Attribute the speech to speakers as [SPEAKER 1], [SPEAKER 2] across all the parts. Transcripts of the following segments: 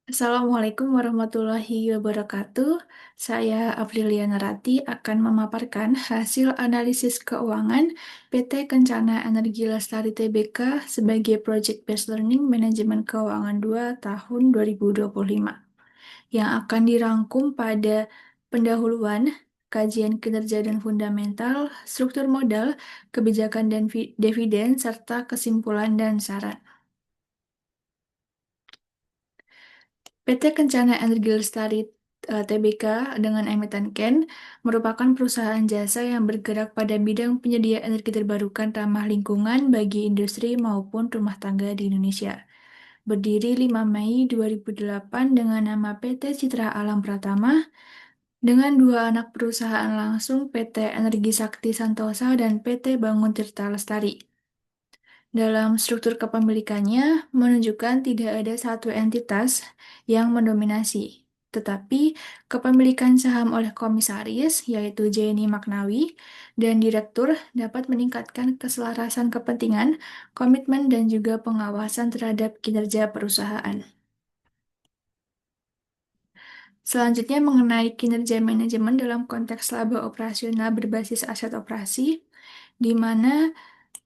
[SPEAKER 1] Assalamualaikum warahmatullahi wabarakatuh. Saya Aprilia Narati akan memaparkan hasil analisis keuangan PT Kencana Energi Lestari Tbk sebagai Project Based Learning Manajemen Keuangan 2 tahun 2025 yang akan dirangkum pada pendahuluan, kajian kinerja dan fundamental, struktur modal, kebijakan dan dividen, serta kesimpulan dan saran. PT Kencana Energi Lestari Tbk dengan emiten KEN merupakan perusahaan jasa yang bergerak pada bidang penyedia energi terbarukan ramah lingkungan bagi industri maupun rumah tangga di Indonesia. Berdiri 5 Mei 2008 dengan nama PT Citra Alam Pratama dengan dua anak perusahaan langsung PT Energi Sakti Santosa dan PT Bangun Tirta Lestari. Dalam struktur kepemilikannya menunjukkan tidak ada satu entitas yang mendominasi, tetapi kepemilikan saham oleh komisaris, yaitu Jenny Maknawi, dan direktur dapat meningkatkan keselarasan kepentingan, komitmen, dan juga pengawasan terhadap kinerja perusahaan. Selanjutnya mengenai kinerja manajemen dalam konteks laba operasional berbasis aset operasi, di mana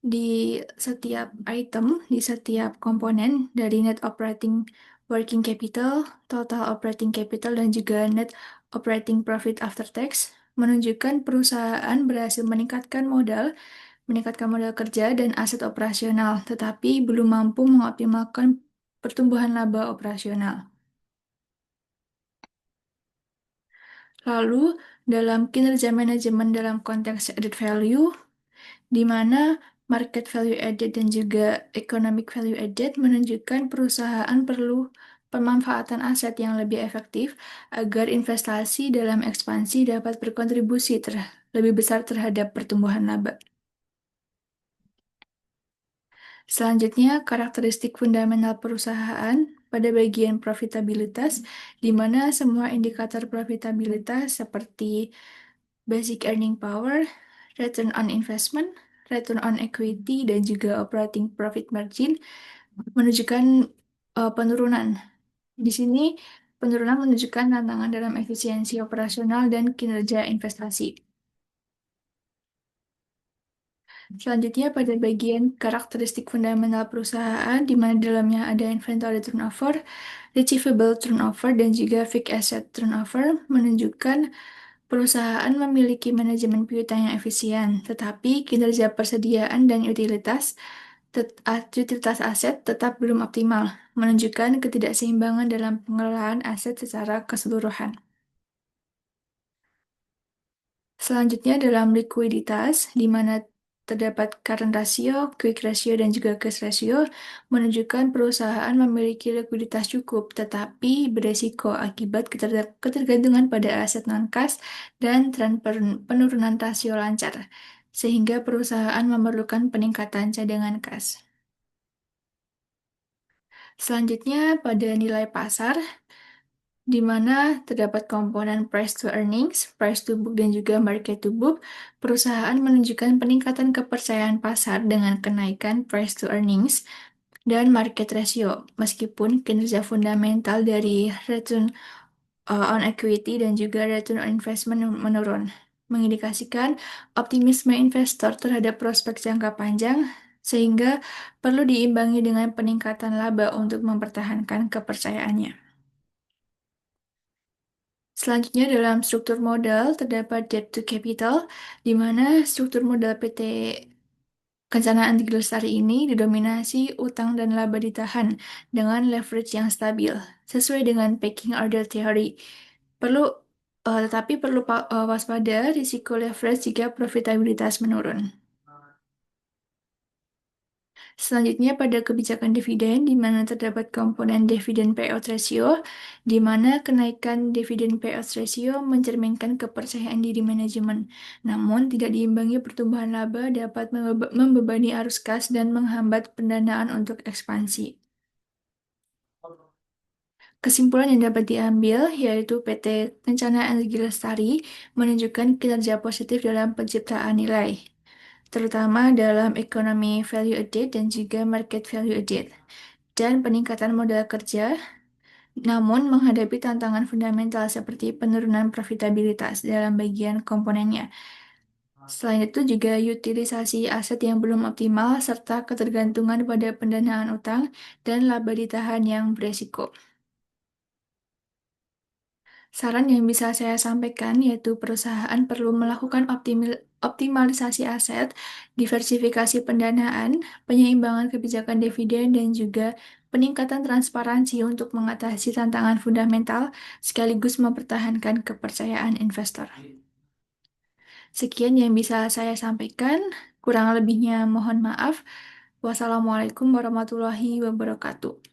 [SPEAKER 1] di setiap item, di setiap komponen dari net operating working capital, total operating capital, dan juga net operating profit after tax menunjukkan perusahaan berhasil meningkatkan modal kerja dan aset operasional, tetapi belum mampu mengoptimalkan pertumbuhan laba operasional. Lalu, dalam kinerja manajemen dalam konteks added value, di mana market value added dan juga economic value added menunjukkan perusahaan perlu pemanfaatan aset yang lebih efektif agar investasi dalam ekspansi dapat berkontribusi lebih besar terhadap pertumbuhan laba. Selanjutnya, karakteristik fundamental perusahaan pada bagian profitabilitas, di mana semua indikator profitabilitas seperti basic earning power, return on investment, return on equity, dan juga operating profit margin menunjukkan penurunan. Di sini penurunan menunjukkan tantangan dalam efisiensi operasional dan kinerja investasi. Selanjutnya pada bagian karakteristik fundamental perusahaan, di mana di dalamnya ada inventory turnover, receivable turnover, dan juga fixed asset turnover, menunjukkan perusahaan memiliki manajemen piutang yang efisien, tetapi kinerja persediaan dan utilitas aset tetap belum optimal, menunjukkan ketidakseimbangan dalam pengelolaan aset secara keseluruhan. Selanjutnya dalam likuiditas, di mana terdapat current ratio, quick ratio, dan juga cash ratio, menunjukkan perusahaan memiliki likuiditas cukup, tetapi beresiko akibat ketergantungan pada aset non-cash dan tren penurunan rasio lancar, sehingga perusahaan memerlukan peningkatan cadangan kas. Selanjutnya pada nilai pasar, di mana terdapat komponen price to earnings, price to book, dan juga market to book, perusahaan menunjukkan peningkatan kepercayaan pasar dengan kenaikan price to earnings dan market ratio, meskipun kinerja fundamental dari return on equity dan juga return on investment menurun, mengindikasikan optimisme investor terhadap prospek jangka panjang, sehingga perlu diimbangi dengan peningkatan laba untuk mempertahankan kepercayaannya. Selanjutnya dalam struktur modal terdapat debt to capital, di mana struktur modal PT Kencana Anti Lestari ini didominasi utang dan laba ditahan dengan leverage yang stabil, sesuai dengan pecking order theory. Tetapi perlu waspada risiko leverage jika profitabilitas menurun. Selanjutnya pada kebijakan dividen, di mana terdapat komponen dividen payout ratio, di mana kenaikan dividen payout ratio mencerminkan kepercayaan diri manajemen, namun tidak diimbangi pertumbuhan laba dapat membebani arus kas dan menghambat pendanaan untuk ekspansi. Kesimpulan yang dapat diambil yaitu PT Kencana Energi Lestari menunjukkan kinerja positif dalam penciptaan nilai, terutama dalam ekonomi value added dan juga market value added, dan peningkatan modal kerja Namun, menghadapi tantangan fundamental seperti penurunan profitabilitas dalam bagian komponennya. Selain itu juga utilisasi aset yang belum optimal serta ketergantungan pada pendanaan utang dan laba ditahan yang beresiko. Saran yang bisa saya sampaikan yaitu perusahaan perlu melakukan optimalisasi aset, diversifikasi pendanaan, penyeimbangan kebijakan dividen, dan juga peningkatan transparansi untuk mengatasi tantangan fundamental sekaligus mempertahankan kepercayaan investor. Sekian yang bisa saya sampaikan, kurang lebihnya mohon maaf. Wassalamualaikum warahmatullahi wabarakatuh.